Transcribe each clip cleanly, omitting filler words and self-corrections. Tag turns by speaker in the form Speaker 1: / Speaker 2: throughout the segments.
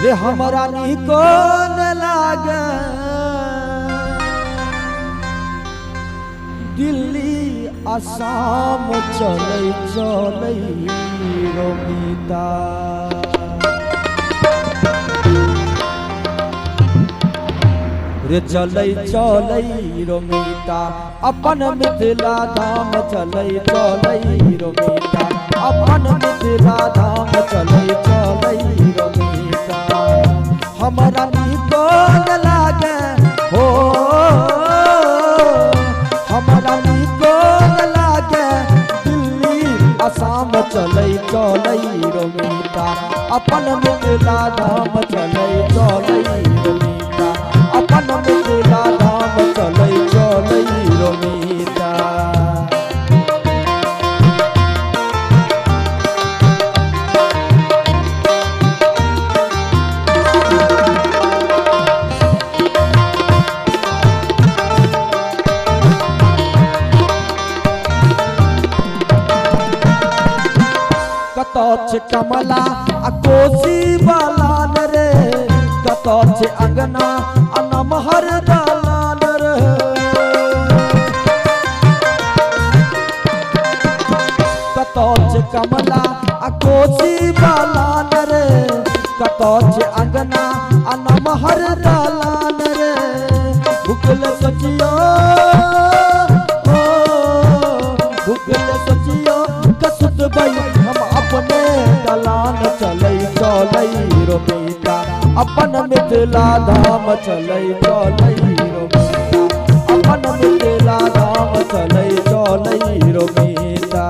Speaker 1: रे हमरा निको न लागे दिल्ली आसाम चलै चलै रोमिता रे चलै चलै रोमिता अपन मिथिला धाम चलै चलै रोमिता अपन मिथिला धाम चलै चलै रोमिता हमरा निको न लागे हो हमरा निको न लागे दिल्ली आसाम चलै चलै रोमिता अपन मिथिला धाम चलै चलै रोमिता अपन मिथिला धाम चलै चलै रोमिता कत छे कमला आ कोसी बालान रे कत छे अंगना आ नमहर दालान रे कत छे कमला आ कोसी बालान रे कत छे अंगना आ नमहर दालान रे भुखल सचियो भुखल सचियो कसुत बई हम अपने दलान चलै चलै रोमिता अपन मिथिला धाम चलै चलै रोमिता अपन मिथिला धाम चलै चलै रोमिता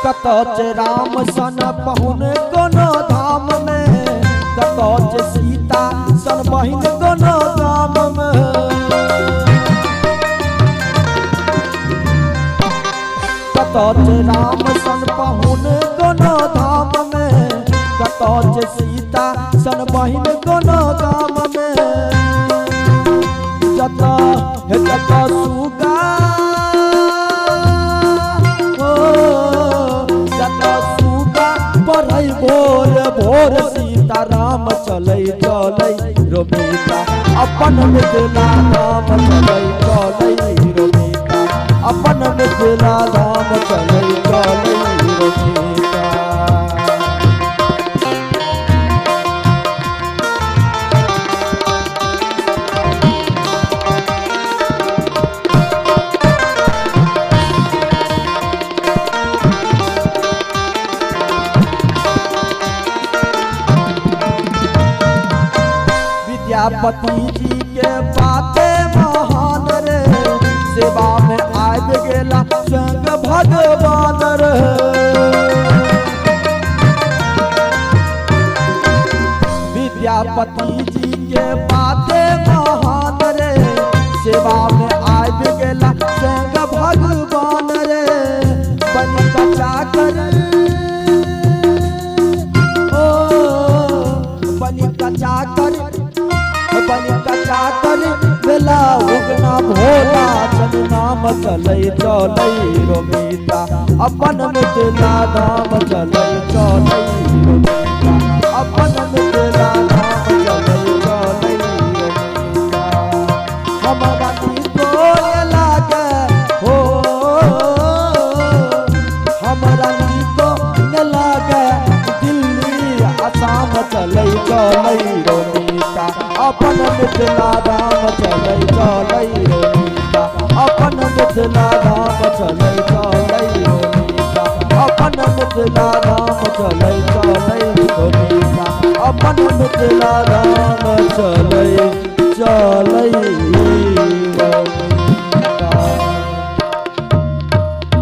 Speaker 1: कत छे राम सन पहुन कोनो धाम में कत छे सीता सन बहिन कोनो धाम में कत छे राम सन पहुन कोनो धाम में कत छे सीता सन बहिन कोनो धाम में जत हे जत सुगा भोर भोर सीता राम चलै चलै रोमिता अपन मिथिला धाम चलै चलै रोमिता अपन मिथिला धाम चलै चलै रोमिता विद्यापति जी के बाते महान रे सेवा में आब गेला संग भगवान रे विद्यापति जी के बाते महान रे सेवा में आब गेला संग भगवान रे बन का चाकर ओ बन का चाकर बन का चाकर बेला उगना भोला चल नाम चलै चलै रोमिता अपन मिथिला धाम चलै चलै रोमिता अपन मिथिला धाम चलै चलै रोमिता हमरा निको न लागे हो हमरा निको न लागे दिल्ली आसाम चलै चलै रोमिता अपन मिथिला धाम चलै चलै रोमिता अपन मिथिला धाम चलै चलै रोमिता अपन मिथिला धाम चलै चलै रोमिता अपन मिथिला धाम चलै चलै रोमिता।